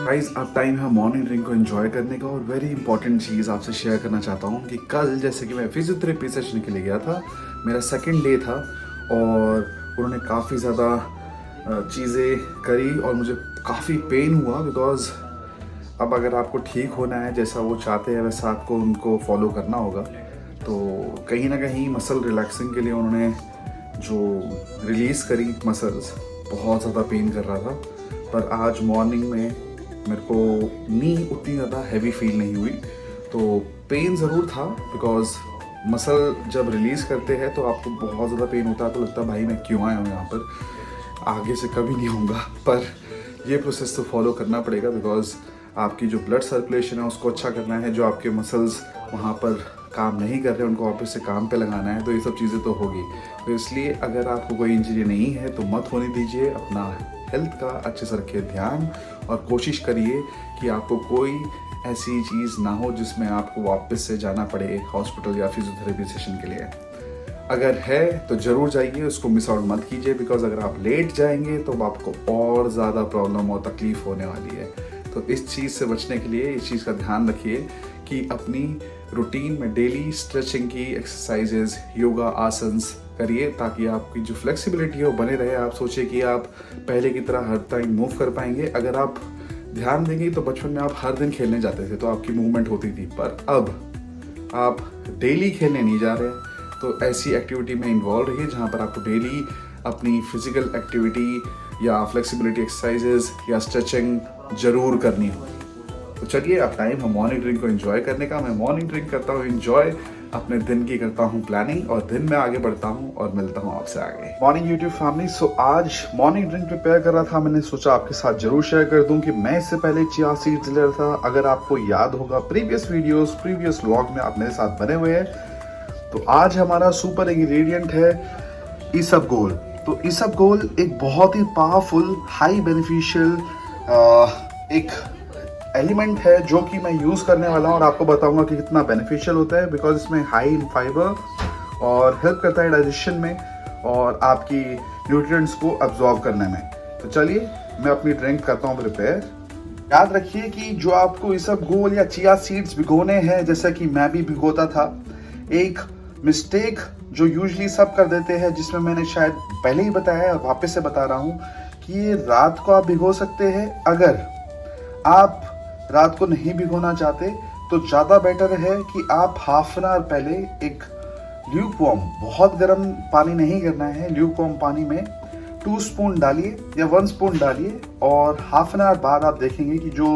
Guys अब time है morning drink को एंजॉय करने का और वेरी इंपॉर्टेंट चीज़ आपसे शेयर करना चाहता हूँ कि कल जैसे कि मैं फिजियोथेरेपी सेशन के लिए गया था, मेरा सेकंड डे था और उन्होंने काफ़ी ज़्यादा चीज़ें करी और मुझे काफ़ी पेन हुआ बिकॉज अब अगर आपको ठीक होना है जैसा वो चाहते हैं वैसा आपको उनको फॉलो करना होगा। तो कहीं ना कहीं मसल रिलैक्सिंग के लिए उन्होंने जो रिलीज़ करी मसल्स, बहुत ज़्यादा पेन कर रहा था। पर आज मॉर्निंग में मेरे को नी उतनी ज़्यादा हैवी फील नहीं हुई। तो पेन ज़रूर था बिकॉज मसल जब रिलीज़ करते हैं तो आपको बहुत ज़्यादा पेन होता है, तो लगता है भाई मैं क्यों आया हूँ यहाँ पर, आगे से कभी नहीं होऊंगा। पर ये प्रोसेस तो फॉलो करना पड़ेगा बिकॉज आपकी जो ब्लड सर्कुलेशन है उसको अच्छा करना है, जो आपके मसल्स वहाँ पर काम नहीं कर रहे उनको वापस से काम पे लगाना है, तो ये सब चीज़ें तो होगी। तो इसलिए अगर आपको कोई इंजरी नहीं है तो मत होने दीजिए, अपना हेल्थ का अच्छे से रखिए ध्यान और कोशिश करिए कि आपको कोई ऐसी चीज़ ना हो जिसमें आपको वापस से जाना पड़े हॉस्पिटल या फिजियोथेरेपी सेशन के लिए। अगर है तो ज़रूर जाइए, उसको मिस आउट मत कीजिए बिकॉज अगर आप लेट जाएंगे तो आपको और ज़्यादा प्रॉब्लम और तकलीफ़ होने वाली है। तो इस चीज़ से बचने के लिए इस चीज़ का ध्यान रखिए कि अपनी रूटीन में डेली स्ट्रेचिंग की एक्सरसाइजेज, योगा, आसन्स करिए ताकि आपकी जो फ्लेक्सिबिलिटी है वो बने रहे। आप सोचिए कि आप पहले की तरह हर टाइम मूव कर पाएंगे। अगर आप ध्यान देंगे तो बचपन में आप हर दिन खेलने जाते थे तो आपकी मूवमेंट होती थी, पर अब आप डेली खेलने नहीं जा रहे, तो ऐसी एक्टिविटी में इन्वॉल्व रहिए जहाँ पर आपको डेली अपनी फिजिकल एक्टिविटी या फ्लेक्सिबिलिटी एक्सरसाइजेज या स्ट्रेचिंग ज़रूर करनी हो। तो चलिए अब टाइम है मॉर्निंग ड्रिंक को एंजॉय करने का। मैं मॉर्निंग ड्रिंक करता हूँ एंजॉय, अपने दिन की करता हूँ प्लानिंग और दिन में आगे बढ़ता हूँ और मिलता हूँ आपसे आगे। मॉर्निंग यूट्यूब फैमिली, सो आज मॉर्निंग ड्रिंक प्रिपेयर कर रहा था, मैंने सोचा आपके साथ जरूर शेयर कर दूं कि मैं इससे पहले चिया सीड्स ले रहा था। अगर आपको याद होगा प्रीवियस वीडियोस, प्रीवियस व्लॉग में आप मेरे साथ बने हुए हैं। तो आज हमारा सुपर इंग्रेडिएंट है इसबगोल। तो इसबगोल एक बहुत ही पावरफुल, हाई बेनिफिशियल एक एलिमेंट है जो कि मैं यूज़ करने वाला हूँ और आपको बताऊंगा कि कितना बेनिफिशियल होता है बिकॉज इसमें हाई इन फाइबर और हेल्प करता है डाइजेशन में और आपकी न्यूट्रिएंट्स को अब्जॉर्ब करने में। तो चलिए मैं अपनी ड्रिंक करता हूँ प्रिपेयर। याद रखिए कि जो आपको इसबगोल या चिया सीड्स भिगोने हैं, जैसा कि मैं भी भिगोता था, एक मिस्टेक जो यूजुअली सब कर देते हैं, जिसमें मैंने शायद पहले ही बताया है, वापस से बता रहा हूँ कि ये रात को आप भिगो सकते हैं। अगर आप रात को नहीं भिगोना चाहते तो ज़्यादा बेटर है कि आप हाफ एन आवर पहले एक ल्यूक वार्म, बहुत गर्म पानी नहीं करना है, ल्यूक वार्म पानी में 2 स्पून डालिए या 1 स्पून डालिए और हाफ एन आवर बाद आप देखेंगे कि जो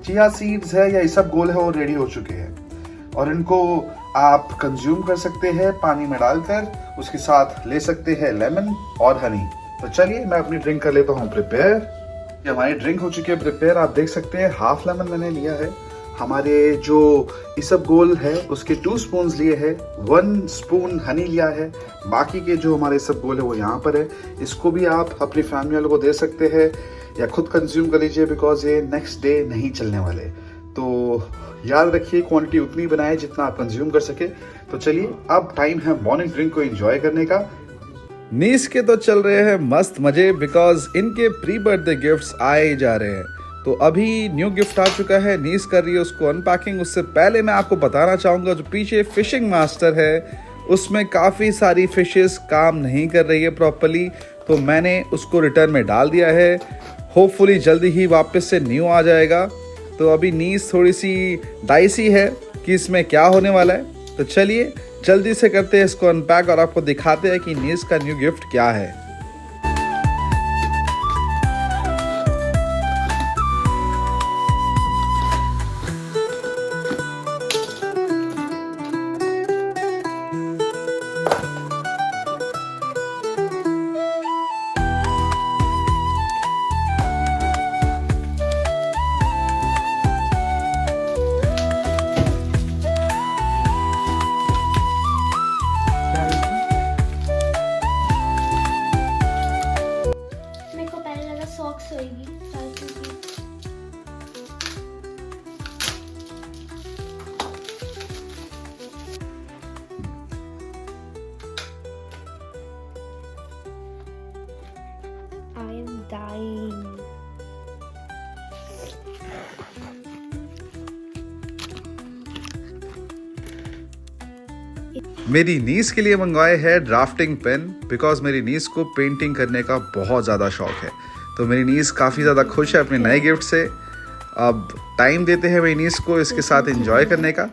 चिया सीड्स है या इसबगोल है वो रेडी हो चुके हैं और इनको आप कंज्यूम कर सकते हैं पानी में डालकर। उसके साथ ले सकते हैं लेमन और हनी। तो चलिए मैं अपनी ड्रिंक कर लेता हूँ प्रिपेयर। ये हमारी ड्रिंक हो चुकी है प्रिपेयर, आप देख सकते हैं हाफ लेमन मैंने लिया है। हमारे जो इसबगोल है उसके 2 स्पून लिए हैं, 1 स्पून हनी लिया है। बाकी के जो हमारे इसबगोल है वो यहाँ पर है। इसको भी आप अपनी फैमिली वालों को दे सकते हैं या खुद कंज्यूम कर लीजिए बिकॉज ये नेक्स्ट डे नहीं चलने वाले। तो याद रखिए क्वांटिटी उतनी बनाए जितना आप कंज्यूम कर सके। तो चलिए अब टाइम है मॉर्निंग ड्रिंक को एंजॉय करने का। नीस के तो चल रहे हैं मस्त मजे बिकॉज इनके प्री बर्थडे गिफ्ट्स आए जा रहे हैं। तो अभी न्यू गिफ्ट आ चुका है, नीस कर रही है उसको अनपैकिंग। उससे पहले मैं आपको बताना चाहूँगा जो पीछे फिशिंग मास्टर है उसमें काफ़ी सारी फिशेस काम नहीं कर रही है प्रॉपरली, तो मैंने उसको रिटर्न में डाल दिया है। होपफुली जल्दी ही वापस से न्यू आ जाएगा। तो अभी नीस थोड़ी सी डाइसी है कि इसमें क्या होने वाला है। तो चलिए जल्दी से करते हैं इसको अनपैक और आपको दिखाते हैं कि नीस का न्यू गिफ्ट क्या है। मेरे को पहले लगा सॉक्स होएगी फालतू की। I am dying. मेरी नीस के लिए मंगवाए है ड्राफ्टिंग पेन बिकॉज मेरी नीस को पेंटिंग करने का बहुत ज़्यादा शौक है। तो मेरी नीस काफ़ी ज़्यादा खुश है अपने नए गिफ्ट से। अब टाइम देते हैं मेरी नीस को इसके साथ एंजॉय करने का।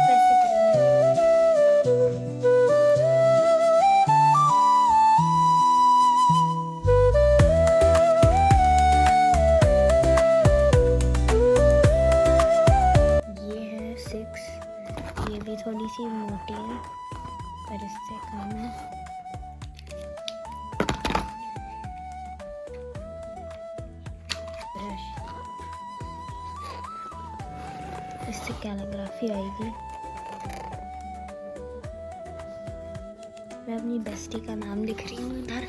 वैसे करेंगे। ये है 6, ये भी थोड़ी सी मोटी है पर इससे कम है। ब्रश, इससे कैलीग्राफी आएगी। मैं अपनी बेस्टी का नाम लिख रही हूँ इधर।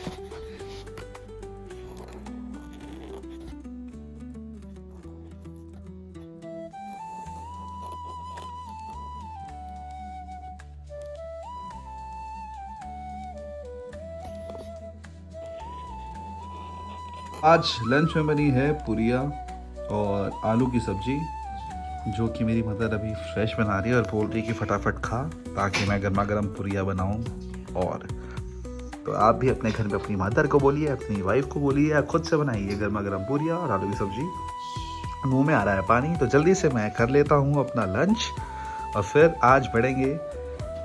आज लंच में बनी है पुरिया और आलू की सब्जी, जो कि मेरी मदर अभी फ्रेश बना रही है और बोल रही है कि फटाफट खा ताकि मैं गर्मा गर्म पुरिया बनाऊं। और तो आप भी अपने घर में अपनी मदर को बोलिए, अपनी वाइफ को बोलिए या खुद से बनाइए गर्मा गर्म पुरिया और आलू की सब्जी। मुंह में आ रहा है पानी, तो जल्दी से मैं कर लेता हूँ अपना लंच और फिर आज बढ़ेंगे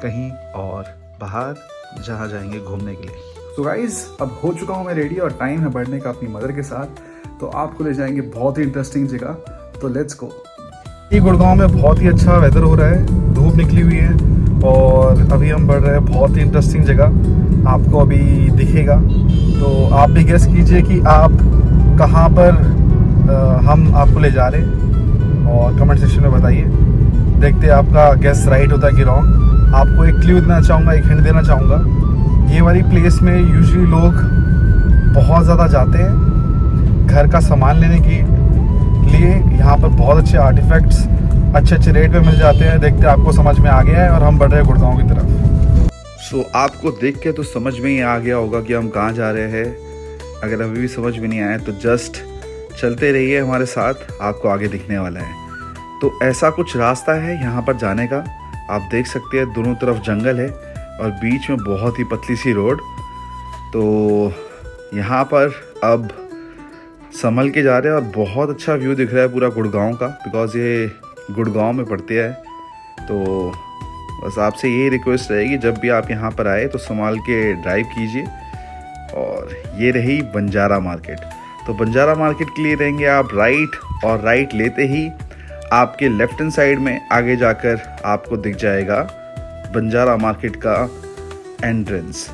कहीं और बाहर, जहाँ जाएंगे घूमने के लिए। तो गाइज अब हो चुका हूँ मैं रेडी और टाइम है बढ़ने का अपनी मदर के साथ। तो आपको ले जाएंगे बहुत ही इंटरेस्टिंग जगह, तो लेट्स गो। ये गुड़गांव में बहुत ही अच्छा वेदर हो रहा है, धूप निकली हुई है और अभी हम बढ़ रहे हैं बहुत ही इंटरेस्टिंग जगह, आपको अभी दिखेगा। तो आप भी गेस कीजिए कि आप कहाँ पर हम आपको ले जा रहे हैं और कमेंट सेक्शन में बताइए। देखते हैं आपका गेस राइट होता है कि रॉन्ग। आपको एक क्लू देना चाहूँगा, एक हिंट देना चाहूँगा। ये वाली प्लेस में यूजुअली लोग बहुत ज़्यादा जाते हैं घर का सामान लेने के लिए। यहाँ पर बहुत अच्छे आर्टिफैक्ट्स अच्छे रेट पे मिल जाते हैं। देखते हैं आपको समझ में आ गया है और हम बढ़ रहे हैं गुड़गांव की तरफ। सो आपको देख के तो समझ में ही आ गया होगा कि हम कहाँ जा रहे हैं। अगर अभी भी समझ में नहीं आया तो जस्ट चलते रहिए हमारे साथ, आपको आगे दिखने वाला है। तो ऐसा कुछ रास्ता है यहाँ पर जाने का, आप देख सकते हैं दोनों तरफ जंगल है और बीच में बहुत ही पतली सी रोड। तो यहाँ पर अब संभल के जा रहे हैं और बहुत अच्छा व्यू दिख रहा है पूरा गुड़गांव का, बिकॉज़ ये गुड़गांव में पड़ते हैं। तो बस आपसे यही रिक्वेस्ट रहेगी, जब भी आप यहाँ पर आए तो संभाल के ड्राइव कीजिए। और ये रही बंजारा मार्केट। तो बंजारा मार्केट के लिए रहेंगे आप राइट, और राइट लेते ही आपके लेफ्ट हैंड साइड में आगे जाकर आपको दिख जाएगा बंजारा मार्केट का एंट्रेंस।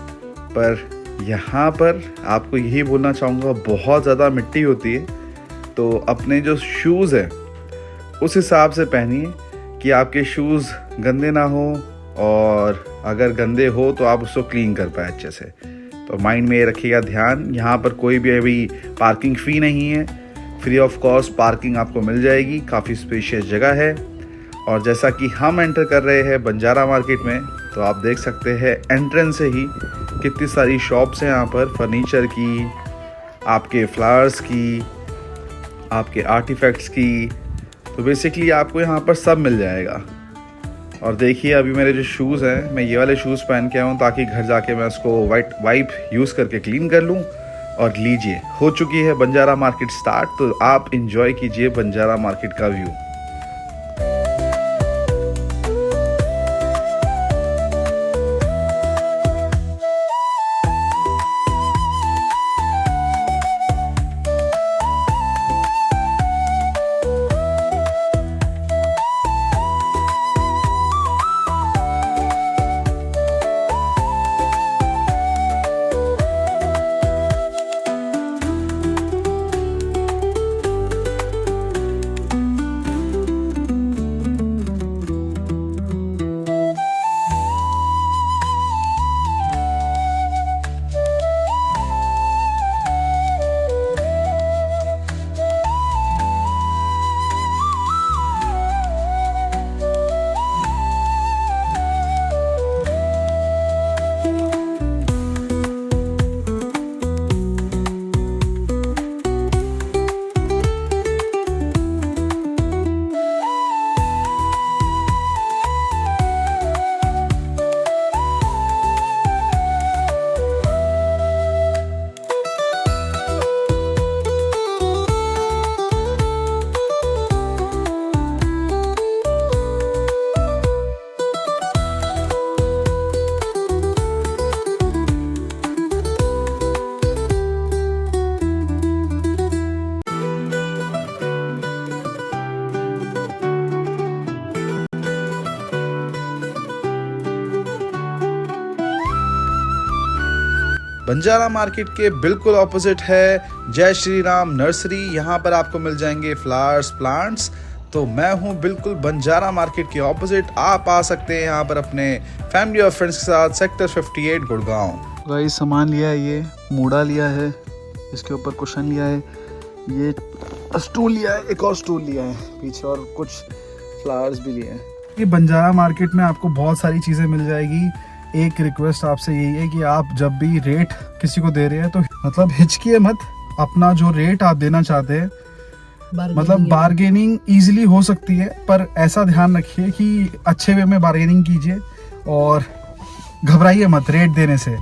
पर यहाँ पर आपको यही बोलना चाहूँगा, बहुत ज़्यादा मिट्टी होती है, तो अपने जो शूज़ हैं उस हिसाब से पहनिए कि आपके शूज़ गंदे ना हो, और अगर गंदे हो तो आप उसको क्लीन कर पाए अच्छे से। तो माइंड में ये रखिएगा ध्यान। यहाँ पर कोई भी अभी पार्किंग फ़ी नहीं है, फ्री ऑफ कॉस्ट पार्किंग आपको मिल जाएगी। काफ़ी स्पेशियस जगह है। और जैसा कि हम एंटर कर रहे हैं बंजारा मार्केट में, तो आप देख सकते हैं एंट्रेंस से ही कितनी सारी शॉप्स हैं यहाँ पर, फर्नीचर की, आपके फ्लावर्स की, आपके आर्टिफैक्ट्स की। तो बेसिकली आपको यहाँ पर सब मिल जाएगा। और देखिए अभी मेरे जो शूज़ हैं, मैं ये वाले शूज़ पहन के आया हूँ ताकि घर जाके मैं उसको वाइप यूज़ करके क्लीन कर लूँ। और लीजिए, हो चुकी है बंजारा मार्केट स्टार्ट। तो आप इंजॉय कीजिए बंजारा मार्केट का व्यू। बंजारा मार्केट के बिल्कुल ऑपोजिट है जय श्री राम नर्सरी। यहाँ पर आपको मिल जाएंगे फ्लावर्स प्लांट्स। तो मैं हूँ बिल्कुल बंजारा मार्केट के ऑपोजिट। आप आ सकते हैं यहाँ पर अपने फैमिली और फ्रेंड्स के साथ सेक्टर 58 गुड़गांव। गाइस सामान लिया है, ये मूड़ा लिया है, इसके ऊपर कुशन लिया है, ये स्टूल लिया है, एक और स्टूल लिया है पीछे, और कुछ फ्लावर्स भी लिए हैं। ये बंजारा मार्केट में आपको बहुत सारी चीज़ें मिल जाएगी। एक रिक्वेस्ट आपसे यही है कि आप जब भी रेट किसी को दे रहे हैं तो मतलब हिचकिए मत। अपना जो रेट आप देना चाहते हैं मतलब बार्गेनिंग इजीली हो सकती है, पर ऐसा ध्यान रखिए कि अच्छे वे में बार्गेनिंग कीजिए और घबराइए मत रेट देने से।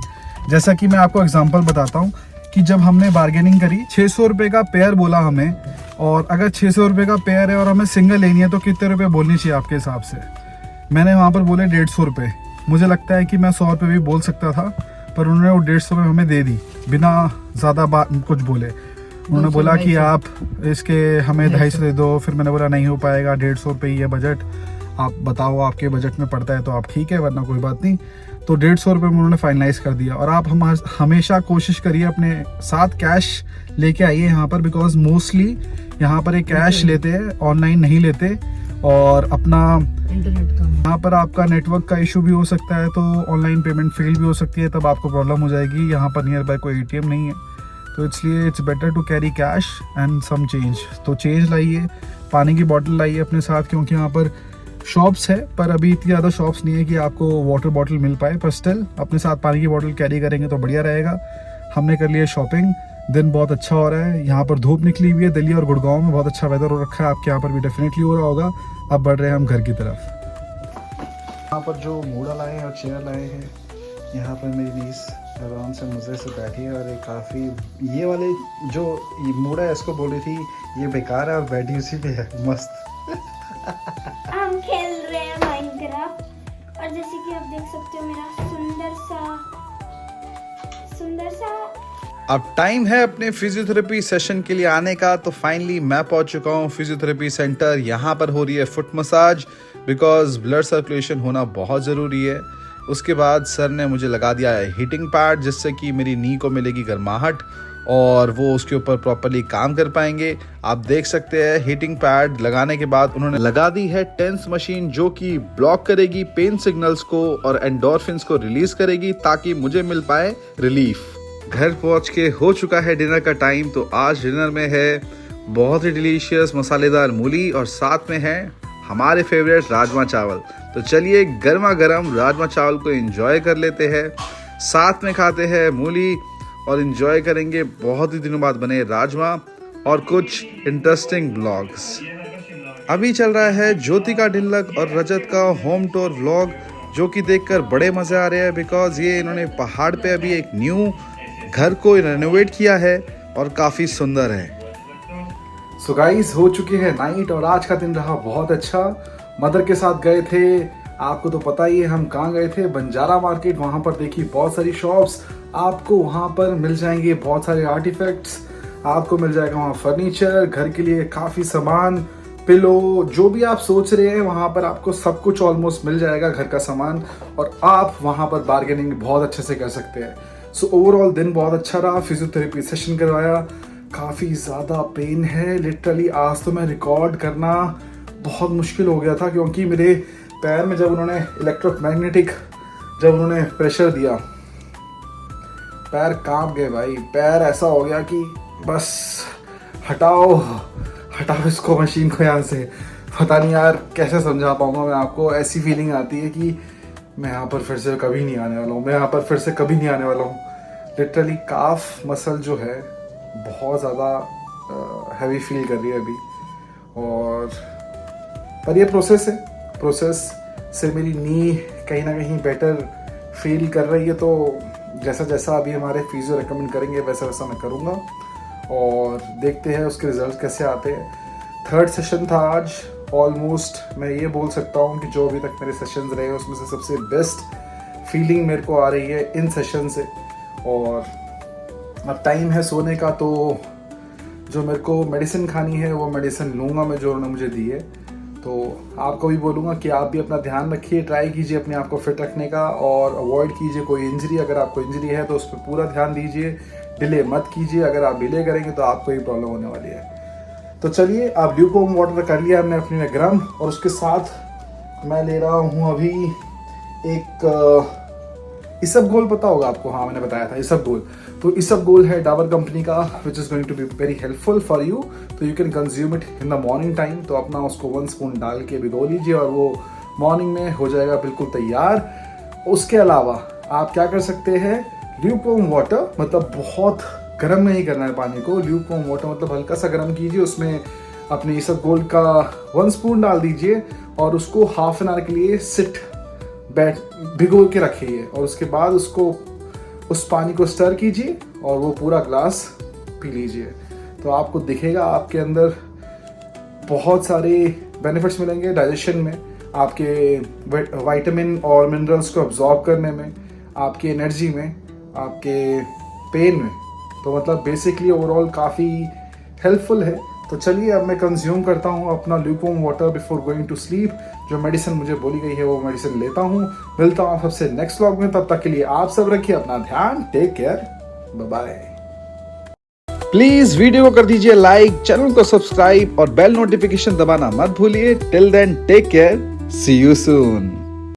जैसा कि मैं आपको एग्जांपल बताता हूँ कि जब हमने बार्गेनिंग करी 600 रुपये का पेयर बोला हमें, और अगर 600 रुपये का पेयर है और हमें सिंगल लेनी है तो कितने रुपए बोलनी चाहिए आपके हिसाब से? मैंने वहाँ पर बोले 150 रुपये। मुझे लगता है कि मैं 100 रुपये भी बोल सकता था, पर उन्होंने वो 150 में हमें दे दी बिना ज़्यादा कुछ बोले। उन्होंने बोला कि आप इसके हमें 250 दे दो। फिर मैंने बोला नहीं हो पाएगा, 150 रुपये ही है बजट, आप बताओ आपके बजट में पड़ता है तो आप ठीक है, वरना कोई बात नहीं। तो 150 रुपये में उन्होंने फाइनलाइज कर दिया। और आप हमेशा कोशिश करिए अपने साथ कैश लेके आइए यहाँ पर, बिकॉज मोस्टली यहाँ पर एक कैश लेते हैं, ऑनलाइन नहीं लेते। और अपना इंटरनेट का यहाँ पर आपका नेटवर्क का इशू भी हो सकता है, तो ऑनलाइन पेमेंट फेल भी हो सकती है, तब आपको प्रॉब्लम हो जाएगी। यहाँ पर नियर बाय कोई ATM नहीं है, तो इसलिए it's better to carry cash and some change. तो चेंज लाइए, पानी की बॉटल लाइए अपने साथ, क्योंकि यहाँ पर शॉप्स है पर अभी इतनी ज़्यादा शॉप्स नहीं है कि आपको वाटर बॉटल मिल पाए, पर स्टिल अपने साथ पानी की बॉटल कैरी करेंगे तो बढ़िया रहेगा। हमने कर लिया शॉपिंग, दिन बहुत अच्छा हो रहा है। यहाँ पर धूप निकली हुई है, दिल्ली और गुड़गांव में बहुत अच्छा वेदर हो रखा है। आपके यहाँ पर भी डेफिनेटली हो रहा होगा। अब बढ़ रहे हैं हम घर की तरफ। यहाँ पर जो मूड़ा लाए हैं और चेयर लाए हैं, यहाँ पर मेरी नीस आराम से मज़े से बैठी है। और ये काफ़ी ये वाले जो ये मूड़ा है इसको बोली थी ये बेकार है, और बैठी उसी पे है मस्त। हम खेल रहे हैं माइनक्राफ्ट, और जैसे कि आप देख सकते हो मेरा सुंदर सा अब टाइम है अपने फिजियोथेरेपी सेशन के लिए आने का। तो फाइनली मैं पहुंच चुका हूं फिजियोथेरेपी सेंटर। यहाँ पर हो रही है foot massage, because blood circulation होना बहुत ज़रूरी है। उसके बाद सर ने मुझे लगा दिया है हीटिंग पैड, जिससे कि मेरी नी को मिलेगी गर्माहट और वो उसके ऊपर प्रॉपरली काम कर पाएंगे। आप देख सकते हैं हीटिंग पैड लगाने के बाद उन्होंने लगा दी है टेंस मशीन, जो कि ब्लॉक करेगी पेन सिग्नल्स को और एंडोर्फिन्स को रिलीज करेगी, ताकि मुझे मिल पाए रिलीफ। घर पहुंच के हो चुका है डिनर का टाइम। तो आज डिनर में है बहुत ही डिलीशियस मसालेदार मूली, और साथ में है हमारे फेवरेट राजमा चावल। तो चलिए गर्मा गर्म राजमा चावल को एंजॉय कर लेते हैं, साथ में खाते हैं मूली और एंजॉय करेंगे बहुत ही दिनों बाद बने राजमा और कुछ इंटरेस्टिंग व्लॉग्स। अभी चल रहा है ज्योतिका ढिल्लक और रजत का होम टूर व्लॉग, जो कि देखकर बड़े मज़े आ रहे हैं, बिकॉज ये इन्होंने पहाड़ पे अभी एक न्यू घर को रेनोवेट किया है और काफ़ी सुंदर है। सो गाइस हो चुकी है नाइट, और आज का दिन रहा बहुत अच्छा। मदर के साथ गए थे, आपको तो पता ही है हम कहाँ गए थे, बंजारा मार्केट। वहाँ पर देखी बहुत सारी शॉप्स, आपको वहाँ पर मिल जाएंगे बहुत सारे आर्टिफैक्ट्स, आपको मिल जाएगा वहाँ फर्नीचर, घर के लिए काफ़ी सामान, पिलो, जो भी आप सोच रहे हैं वहाँ पर आपको सब कुछ ऑलमोस्ट मिल जाएगा घर का सामान। और आप वहाँ पर बार्गेनिंग बहुत अच्छे से कर सकते हैं। सो ओवरऑल दिन बहुत अच्छा रहा। फिजियोथेरेपी सेशन करवाया, काफ़ी ज़्यादा पेन है लिटरली। आज तो मैं रिकॉर्ड करना बहुत मुश्किल हो गया था, क्योंकि मेरे पैर में जब उन्होंने इलेक्ट्रोमैग्नेटिक जब उन्होंने प्रेशर दिया, पैर कांप गए भाई। पैर ऐसा हो गया कि बस हटाओ इसको, मशीन को यहाँ से। पता नहीं यार कैसे समझा पाऊँगा मैं आपको। ऐसी फीलिंग आती है कि मैं यहाँ पर फिर से कभी नहीं आने वाला हूँ, लिटरली काफ मसल जो है बहुत ज़्यादा हैवी फील कर रही है अभी। और पर ये प्रोसेस से मेरी नी कहीं ना कहीं बेटर फील कर रही है। तो जैसा अभी हमारे फिजियो रेकमेंड करेंगे वैसा मैं करूँगा, और देखते हैं उसके रिजल्ट कैसे आते हैं। 3rd सेशन था आज। ऑलमोस्ट मैं ये बोल सकता हूँ कि जो अभी तक मेरे सेशंस रहे उसमें से सबसे बेस्ट फीलिंग मेरे को आ रही है इन सेशन से। और अब टाइम है सोने का, तो जो मेरे को मेडिसिन खानी है वो मेडिसिन लूँगा मैं, जो उन्होंने मुझे दी है। तो आपको भी बोलूँगा कि आप भी अपना ध्यान रखिए, ट्राई कीजिए अपने आप को फिट रखने का और अवॉइड कीजिए कोई इंजरी। अगर आपको इंजरी है तो उस पर पूरा ध्यान दीजिए, डिले मत कीजिए। अगर आप डिले करेंगे तो आपको ही प्रॉब्लम होने वाली है। तो चलिए, आप ल्यूकवार्म वाटर कर लिया हमने अपने में गर्म, और उसके साथ मैं ले रहा हूँ अभी एक इसबगोल, पता होगा आपको, हाँ मैंने बताया था इसबगोल। तो इसबगोल है डाबर कंपनी का, which is going to be very helpful for you. तो you can consume it in the morning time. तो अपना उसको 1 स्पून डाल के भिगो लीजिए और वो मॉर्निंग में हो जाएगा बिल्कुल तैयार। उसके अलावा आप क्या कर सकते हैं, ल्यूकवार्म वाटर, मतलब बहुत गर्म नहीं करना है पानी को। ल्यूकवार्म वाटर मतलब हल्का सा गर्म कीजिए, उसमें अपने इसबगोल का 1 स्पून डाल दीजिए और उसको हाफ एन आवर के लिए भिगो के रखिए, और उसके बाद उसको उस पानी को स्टर कीजिए और वो पूरा ग्लास पी लीजिए। तो आपको दिखेगा आपके अंदर बहुत सारे बेनिफिट्स मिलेंगे डाइजेशन में, आपके विटामिन और मिनरल्स को अब्जॉर्ब करने में, आपकी एनर्जी में, आपके पेन में। तो मतलब बेसिकली ओवरऑल काफ़ी हेल्पफुल है। तो चलिए, अब मैं कंज्यूम करता हूँ अपना lukewarm water before going to sleep. जो मेडिसिन मुझे बोली गई है वो मेडिसिन लेता हूँ। मिलता हूँ सबसे नेक्स्ट व्लॉग में, तब तक के लिए आप सब रखिए अपना ध्यान। Take care, bye bye. Please video को कर दीजिए लाइक, चैनल को सब्सक्राइब और बेल नोटिफिकेशन दबाना मत भूलिए। Till then take care, see you soon.